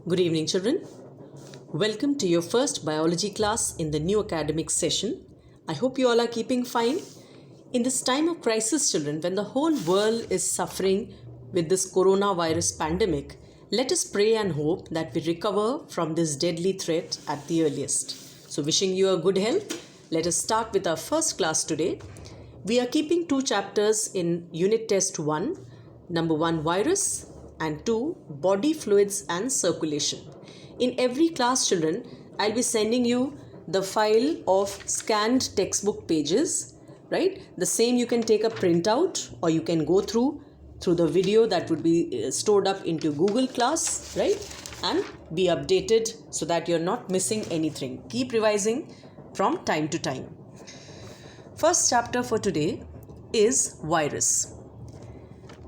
Good evening, children. Welcome to your first biology class in the new academic session. I hope you all are keeping fine. In this time of crisis, children, when the whole world is suffering with this coronavirus pandemic, let us pray and hope that we recover from this deadly threat at the earliest. So, wishing you a good health, let us start with our first class today. We are keeping two chapters in Unit Test 1, number 1 virus and 2 body fluids and circulation. In every class, children, I'll be sending you the file of scanned textbook pages, right? The same you can take a printout or you can go through the video that would be stored up into Google Class, right? And be updated so that you're not missing anything. Keep revising from time to time. First chapter for today is virus.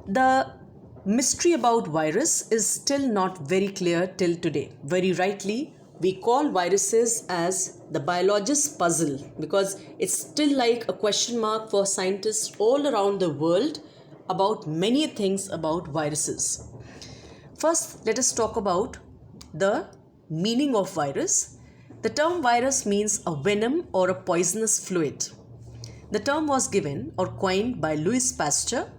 The mystery about virus is still not very clear till today. Very rightly, we call viruses as the biologist's puzzle because it's still like a question mark for scientists all around the world about many things about viruses. First, let us talk about the meaning of virus. The term virus means a venom or a poisonous fluid. The term was given or coined by Louis Pasteur.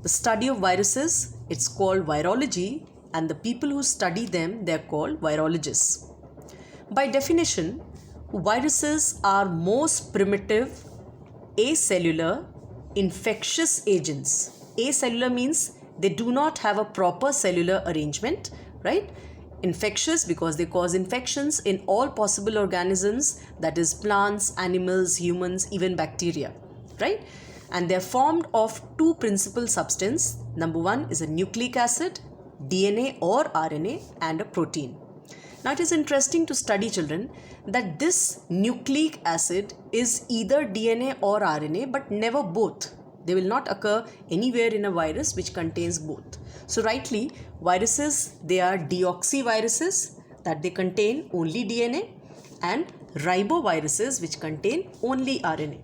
The study of viruses, it's called virology, and the people who study them, they're called virologists. By definition, viruses are most primitive acellular infectious agents. Acellular means they do not have a proper cellular arrangement, right? Infectious because they cause infections in all possible organisms, that is plants, animals, humans, even bacteria, right? And they are formed of two principal substances. Number one is a nucleic acid, DNA or RNA, and a protein. Now it is interesting to study, children, that this nucleic acid is either DNA or RNA, but never both. They will not occur anywhere in a virus which contains both. So rightly, viruses, they are deoxyviruses, that they contain only DNA, and riboviruses which contain only RNA.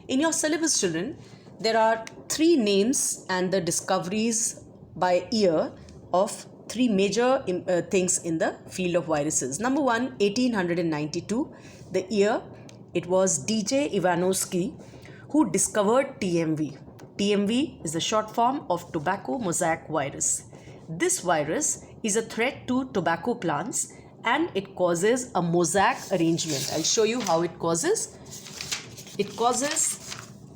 In your syllabus, children, there are three names and the discoveries by year of three major things in the field of viruses. Number one, 1892, the year, it was D.J. Ivanovsky who discovered TMV. TMV is the short form of tobacco mosaic virus. This virus is a threat to tobacco plants and it causes a mosaic arrangement. I'll show you how it causes. It causes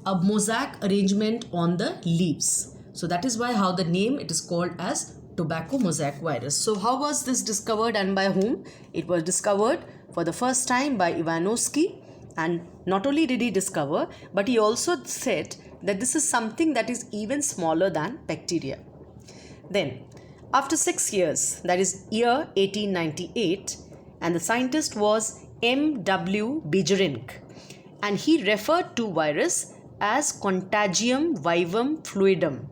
a mosaic arrangement on the leaves. So that is why how the name it is called as tobacco mosaic virus. So how was this discovered and by whom? It was discovered for the first time by Ivanovsky, and not only did he discover, but he also said that this is something that is even smaller than bacteria. Then after 6 years, that is year 1898, and the scientist was M.W. Beijerinck, and he referred to virus as Contagium vivum fluidum.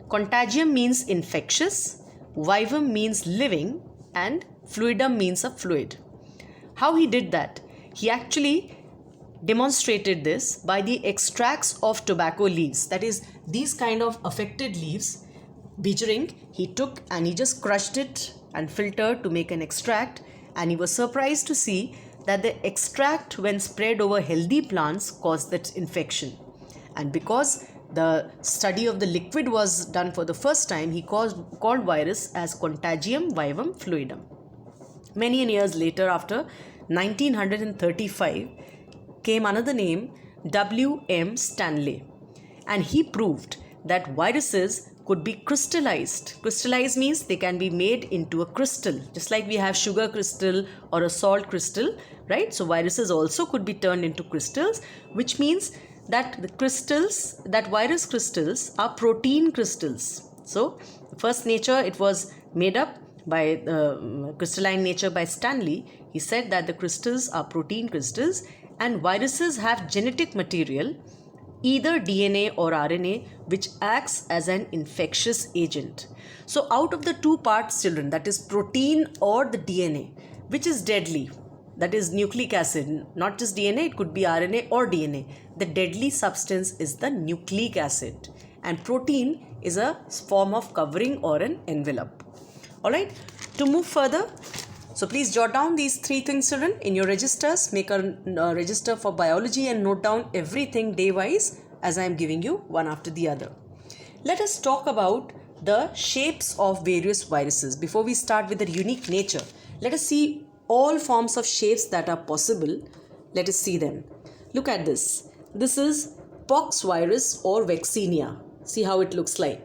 Contagium means infectious, vivum means living, and fluidum means a fluid. How he did that? He actually demonstrated this by the extracts of tobacco leaves. That is, these kind of affected leaves, Beijerinck, he took and he just crushed it and filtered to make an extract, and he was surprised to see that the extract when spread over healthy plants caused that infection. And because the study of the liquid was done for the first time, he called virus as Contagium vivum fluidum. Many years later, after 1935, came another name, W.M. Stanley, and he proved that viruses could be crystallized. Crystallized means they can be made into a crystal, just like we have sugar crystal or a salt crystal, right? So viruses also could be turned into crystals, which means that the crystals, that virus crystals are protein crystals. So first nature, it was made up by crystalline nature by Stanley. He said that the crystals are protein crystals and viruses have genetic material, either DNA or RNA, which acts as an infectious agent. So out of the two parts, children, that is protein or the DNA, which is deadly? That is nucleic acid, not just DNA, it could be RNA or DNA. The deadly substance is the nucleic acid, and protein is a form of covering or an envelope. Alright, To move further, so please jot down these 3 things, children, in your registers. Make a register for biology and note down everything day wise as I am giving you one after the other. Let us talk about the shapes of various viruses. Before we start with their unique nature, let us see all forms of shapes that are possible. Let us see them. Look at this. This is pox virus or vaccinia. See how it looks like.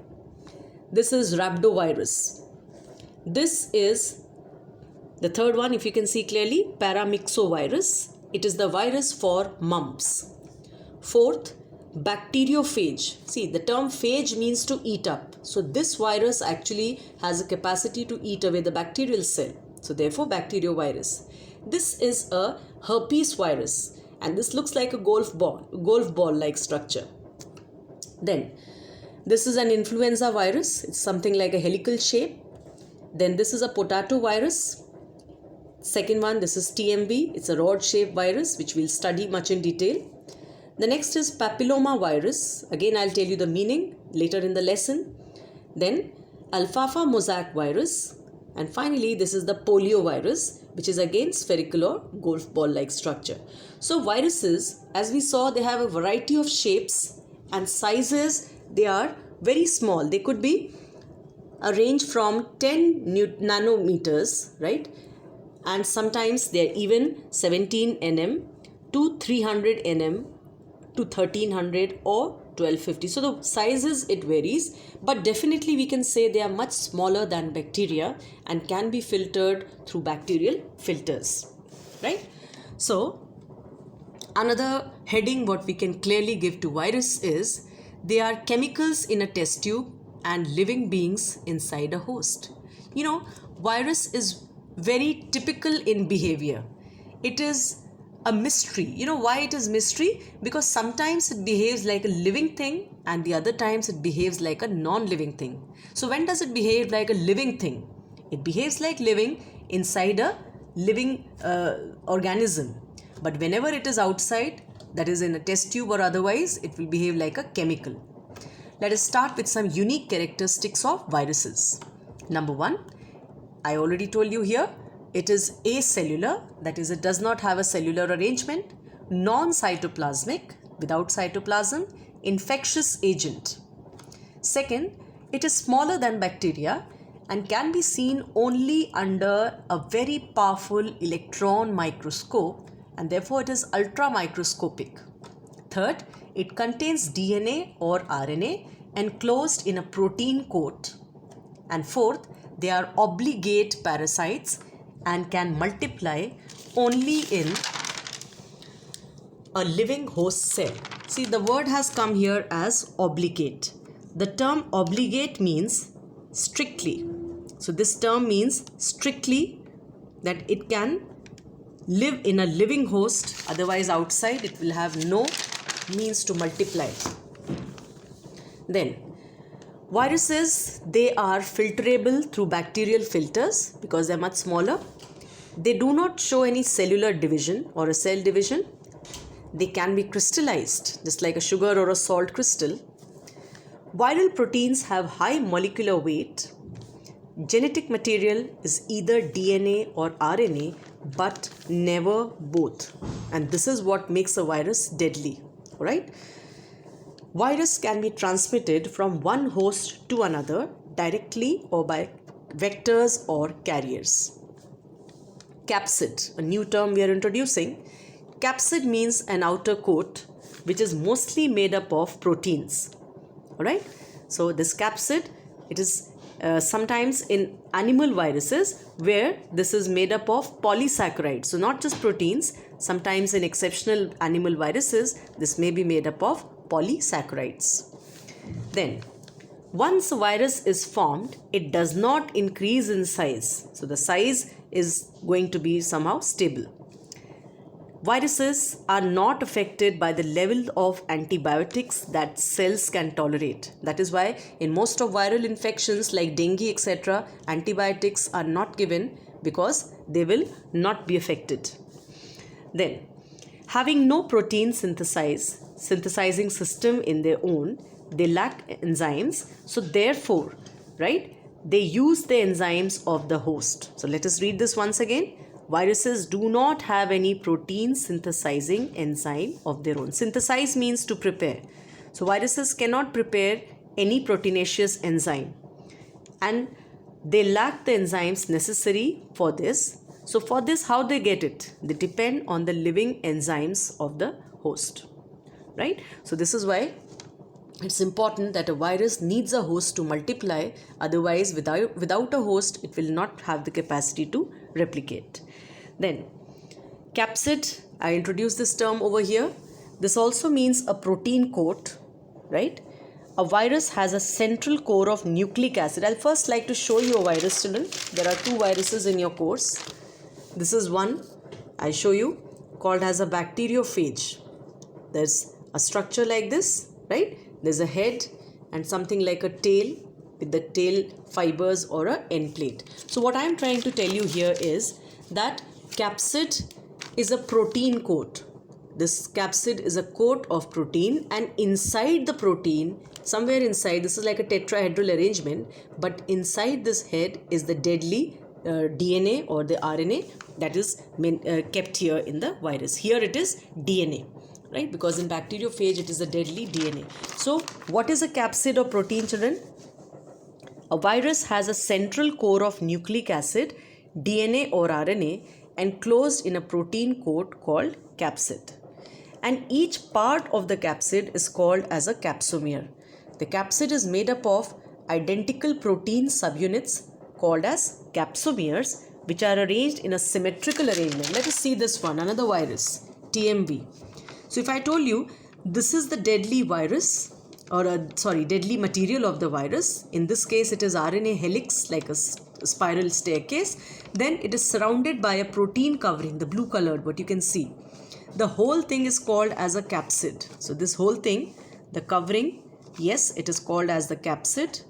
This is rhabdovirus. This is the third one, if you can see clearly, paramyxovirus. It is the virus for mumps. Fourth, bacteriophage. See, the term phage means to eat up. So this virus actually has a capacity to eat away the bacterial cell. So therefore, bacteriovirus. This is a herpes virus, and this looks like a golf ball like structure. Then this is an influenza virus. It's something like a helical shape. Then this is a potato virus. Second one, this is TMV. It's a rod-shaped virus which we'll study much in detail. The next is papilloma virus. Again, I'll tell you the meaning later in the lesson. Then alfalfa mosaic virus. And finally, this is the polio virus, which is again spherical or golf ball like structure. So viruses, as we saw, they have a variety of shapes and sizes. They are very small. They could be a range from 10 nanometers, right? And sometimes they are even 17 nm to 300 nm to 1300 or 1250. So the sizes, it varies, but definitely we can say they are much smaller than bacteria and can be filtered through bacterial filters, right? So another heading what we can clearly give to virus is they are chemicals in a test tube and living beings inside a host. You know, virus is very typical in behavior. It is a mystery. You know why it is mystery? Because sometimes it behaves like a living thing and the other times it behaves like a non-living thing. So when does it behave like a living thing? It behaves like living inside a living organism. But whenever it is outside, that is in a test tube or otherwise, it will behave like a chemical. Let us start with some unique characteristics of viruses. Number 1, I already told you here, it is acellular, that is, it does not have a cellular arrangement, non-cytoplasmic, without cytoplasm, infectious agent. Second, it is smaller than bacteria and can be seen only under a very powerful electron microscope, and therefore it is ultra microscopic. Third, it contains DNA or RNA enclosed in a protein coat. And fourth, they are obligate parasites and can multiply only in a living host cell. See, the word has come here as obligate. The term obligate means strictly. So this term means strictly that it can live in a living host, otherwise outside it will have no means to multiply. Then viruses, they are filterable through bacterial filters because they are much smaller. They do not show any cellular division or a cell division. They can be crystallized just like a sugar or a salt crystal. Viral proteins have high molecular weight. Genetic material is either DNA or RNA, but never both. And this is what makes a virus deadly, right? Virus can be transmitted from one host to another directly or by vectors or carriers. Capsid, a new term we are introducing. Capsid means an outer coat which is mostly made up of proteins. Alright, so this capsid, it is sometimes in animal viruses where this is made up of polysaccharides. So not just proteins, sometimes in exceptional animal viruses, this may be made up of polysaccharides. Then, once a virus is formed, it does not increase in size. So the size is going to be somehow stable. Viruses are not affected by the level of antibiotics that cells can tolerate. That is why in most of viral infections like dengue, etc., antibiotics are not given because they will not be affected. Then, having no protein synthesizing system in their own, they lack enzymes. So therefore, right, they use the enzymes of the host. So let us read this once again. Viruses do not have any protein synthesizing enzyme of their own. Synthesize means to prepare. So viruses cannot prepare any proteinaceous enzyme, and they lack the enzymes necessary for this. So for this, how they get it? They depend on the living enzymes of the host, right? So this is why it's important that a virus needs a host to multiply. Otherwise, without a host, it will not have the capacity to replicate. Then capsid, I introduced this term over here. This also means a protein coat, right? A virus has a central core of nucleic acid. I'll first like to show you a virus, children. There are two viruses in your course. This is one I show you called as a bacteriophage. There's a structure like this, right? There's a head and something like a tail with the tail fibers or a end plate. So what I'm trying to tell you here is that capsid is a protein coat. This capsid is a coat of protein, and inside the protein, somewhere inside, this is like a tetrahedral arrangement, but inside this head is the deadly DNA or the RNA that is kept here in the virus. Here it is DNA, right? Because in bacteriophage it is a deadly DNA. So what is a capsid or protein, children? A virus has a central core of nucleic acid, DNA or RNA, enclosed in a protein coat called capsid. And each part of the capsid is called as a capsomere. The capsid is made up of identical protein subunits called as capsomeres, which are arranged in a symmetrical arrangement. Let us see this one, another virus, TMV. So if I told you this is the deadly virus, or deadly material of the virus, in this case it is RNA helix, like a spiral staircase, then it is surrounded by a protein covering, the blue colored, what you can see. The whole thing is called as a capsid. So this whole thing, the covering, yes, it is called as the capsid.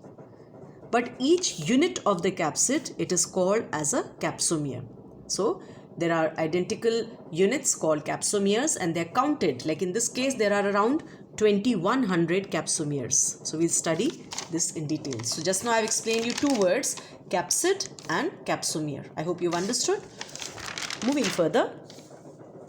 But each unit of the capsid, it is called as a capsomere. So there are identical units called capsomeres, and they are counted. Like in this case, there are around 2100 capsomeres. So we'll study this in detail. So just now I've explained you two words, capsid and capsomere. I hope you've understood. Moving further.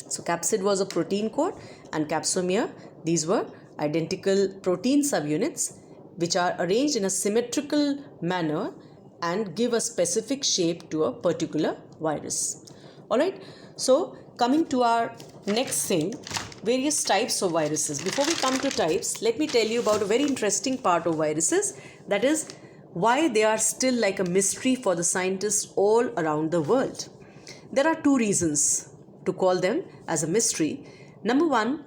So capsid was a protein coat, and capsomere, these were identical protein subunits which are arranged in a symmetrical manner and give a specific shape to a particular virus. Alright, so coming to our next thing, various types of viruses. Before we come to types, let me tell you about a very interesting part of viruses, that is why they are still like a mystery for the scientists all around the world. There are two reasons to call them as a mystery. Number one,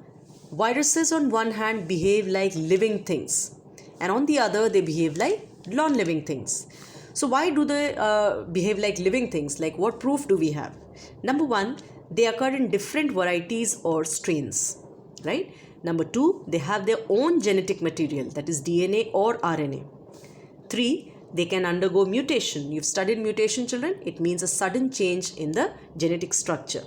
viruses on one hand behave like living things, and on the other they behave like non-living things. So why do they behave like living things? Like what proof do we have? Number one, they occur in different varieties or strains, right? Number two, they have their own genetic material, that is DNA or RNA. Three, they can undergo mutation. You've studied mutation, children. It means a sudden change in the genetic structure.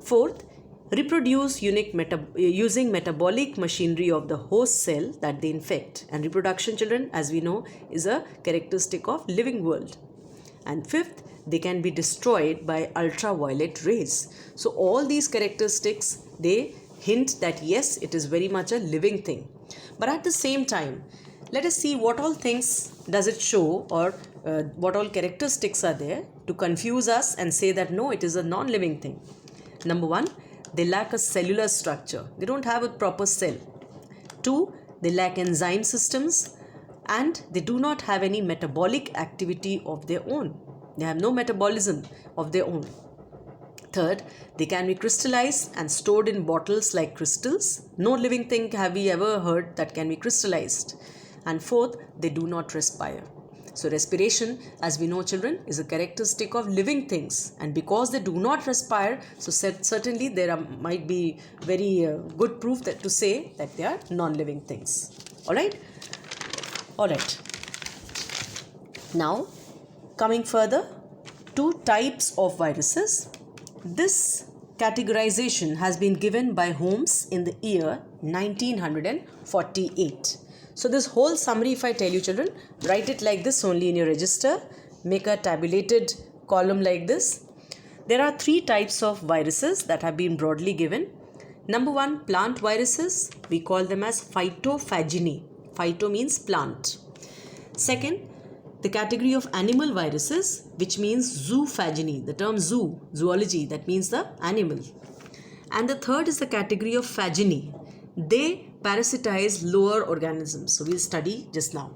Fourth, reproduce using metabolic machinery of the host cell that they infect. And reproduction, children, as we know, is a characteristic of living world. And fifth, they can be destroyed by ultraviolet rays. So all these characteristics, they hint that yes, it is very much a living thing. But at the same time, let us see what all things does it show, or what all characteristics are there to confuse us and say that no, it is a non-living thing. Number one, they lack a cellular structure. They don't have a proper cell. Two, they lack enzyme systems, and they do not have any metabolic activity of their own. They have no metabolism of their own. Third, they can be crystallized and stored in bottles like crystals. No living thing have we ever heard that can be crystallized. And fourth, they do not respire. So respiration, as we know, children, is a characteristic of living things, and because they do not respire, so certainly there might be very good proof that to say that they are non-living things. Alright? Now, coming further, two types of viruses. This categorization has been given by Holmes in the year 1948. So this whole summary, if I tell you children, write it like this only in your register. Make a tabulated column like this. There are 3 types of viruses that have been broadly given. Number 1, plant viruses. We call them as phytophagini. Phyto means plant. Second, the category of animal viruses, which means zoophagini. The term zoo, zoology, that means the animal. And the third is the category of phagini. They parasitize lower organisms. So we'll study just now.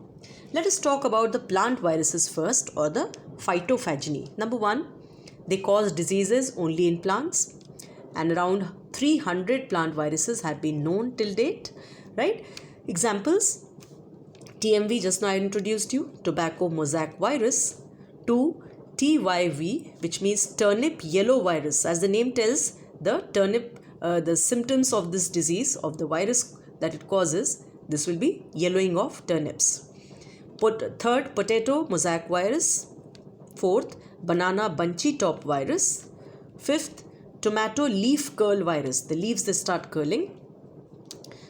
Let us talk about the plant viruses first, or the phytophagini. Number 1, they cause diseases only in plants, and around 300 plant viruses have been known till date, right? Examples: TMV, just now I introduced you, tobacco mosaic virus. 2, TYV, which means turnip yellow virus. As the name tells, the turnip, the symptoms of this disease, of the virus that it causes, this will be yellowing of turnips. Third, potato mosaic virus. 4th, banana bunchy top virus. 5th, tomato leaf curl virus. The leaves, they start curling.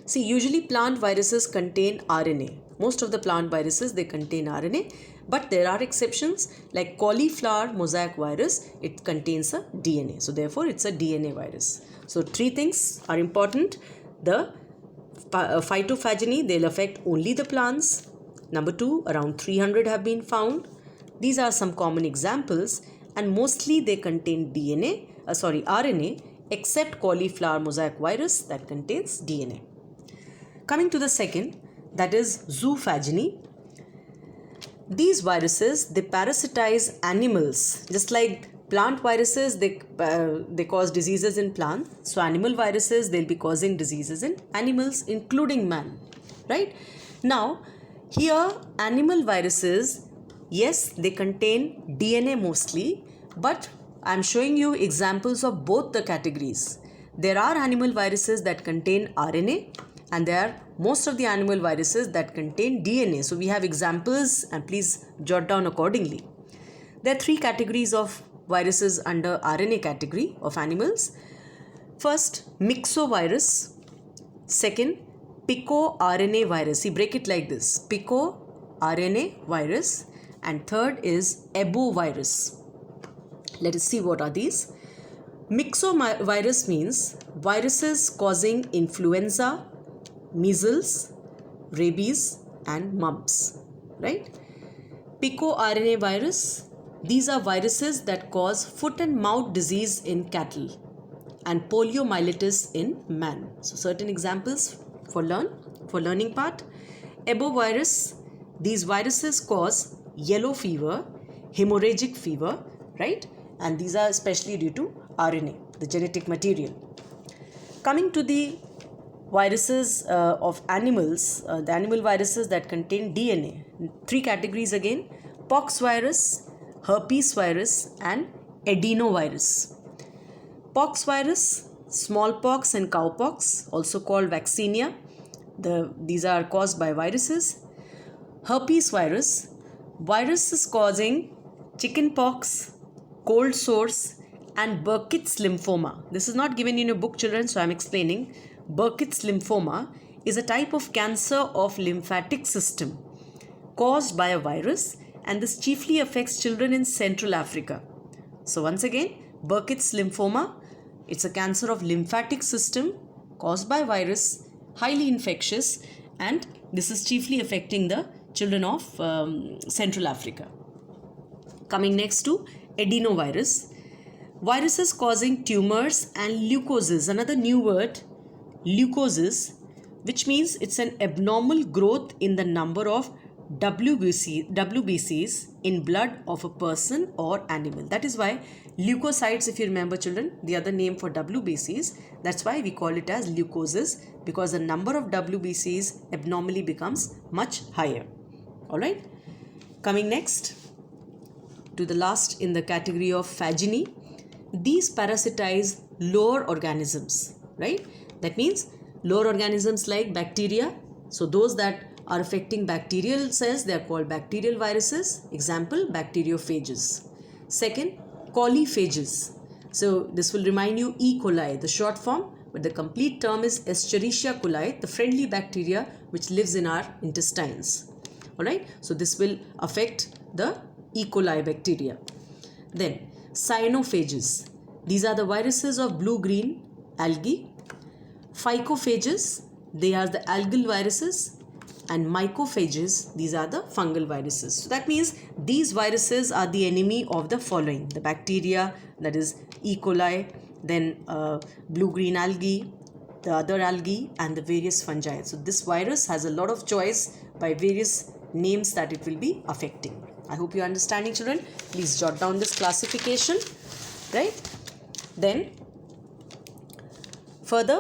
See, usually plant viruses contain RNA. Most of the plant viruses, they contain RNA, but there are exceptions like cauliflower mosaic virus. It contains a DNA. So therefore, it's a DNA virus. So 3 things are important. The phytophagini, they'll affect only the plants. Number 2, around 300 have been found. These are some common examples, and mostly they contain RNA, except cauliflower mosaic virus that contains DNA. Coming to the second, that is zoophagini. These viruses, they parasitize animals. Just like plant viruses, they cause diseases in plants. So animal viruses, they'll be causing diseases in animals, including man, right? Now, here animal viruses, yes, they contain DNA mostly, but I'm showing you examples of both the categories. There are animal viruses that contain RNA, and there are most of the animal viruses that contain DNA. So we have examples, and please jot down accordingly. There are 3 categories of viruses under RNA category of animals. First, myxovirus. Second, picoRNA virus. See, break it like this: picoRNA virus. And third is ebovirus. Let us see what are these. Myxovirus means viruses causing influenza, measles, rabies, and mumps, right? PicoRNA virus, these are viruses that cause foot and mouth disease in cattle and poliomyelitis in man. So certain examples for learning part. Ebovirus, these viruses cause yellow fever, hemorrhagic fever, right? And these are especially due to RNA, the genetic material. Coming to the viruses of animals, the animal viruses that contain DNA. 3 categories again: pox virus, herpes virus, and adenovirus. Pox virus, smallpox and cowpox, also called vaccinia. These are caused by viruses. Herpes virus, viruses causing chickenpox, cold sores, and Burkitt's lymphoma. This is not given in your book, children, so I am explaining. Burkitt's lymphoma is a type of cancer of lymphatic system caused by a virus, and this chiefly affects children in Central Africa. So once again, Burkitt's lymphoma, it's a cancer of lymphatic system caused by virus, highly infectious, and this is chiefly affecting the children of Central Africa. Coming next to adenovirus. Viruses causing tumors and leukosis. Another new word, leukosis, which means it's an abnormal growth in the number of WBCs in blood of a person or animal. That is why leukocytes, if you remember children, the other name for WBCs, that's why we call it as leukosis, because the number of WBCs abnormally becomes much higher. Alright, coming next to the last in the category of phagini. These parasitize lower organisms, right? That means lower organisms like bacteria. So those that are affecting bacterial cells, they are called bacterial viruses. Example, bacteriophages. Second, coliphages. So this will remind you E. coli, the short form, but the complete term is Escherichia coli, the friendly bacteria which lives in our intestines. Alright, so this will affect the E. coli bacteria. Then cyanophages. These are the viruses of blue-green algae. Phycophages, they are the algal viruses. And mycophages, these are the fungal viruses. So that means these viruses are the enemy of the following: the bacteria, that is E. coli, then blue-green algae, the other algae, and the various fungi. So this virus has a lot of choice by various names that it will be affecting. I hope you're understanding, children. Please jot down this classification, right? Then further,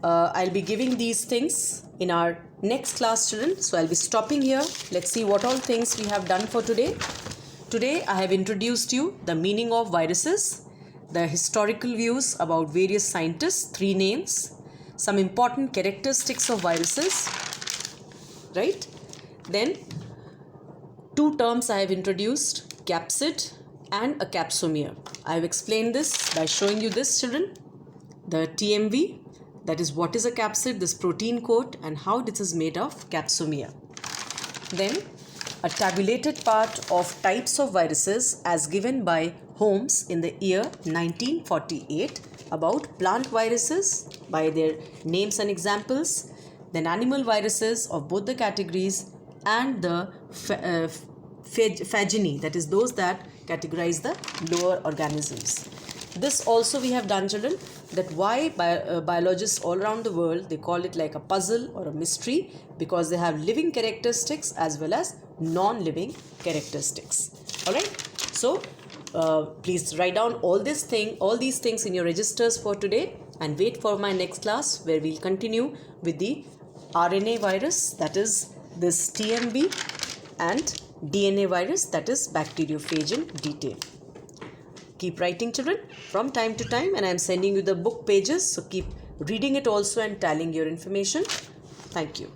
I'll be giving these things in our next class, children. So I'll be stopping here. Let's see what all things we have done for today. Today I have introduced you the meaning of viruses, the historical views about various scientists, 3 names, some important characteristics of viruses, right? Then 2 terms I have introduced, capsid and a capsomere. I have explained this by showing you this, children. The TMV, that is what is a capsid, this protein coat, and how this is made of capsomere. Then a tabulated part of types of viruses as given by Holmes in the year 1948 about plant viruses by their names and examples, then animal viruses of both the categories, and the phagini, that is those that categorize the lower organisms. This also we have done, children, that why biologists all around the world, they call it like a puzzle or a mystery, because they have living characteristics as well as non-living characteristics. Alright, so please write down all these things in your registers for today, and wait for my next class where we'll continue with the RNA virus, that is this TMV, and DNA virus, that is bacteriophage, in detail. Keep writing, children, from time to time, and I am sending you the book pages, so keep reading it also and tallying your information. Thank you.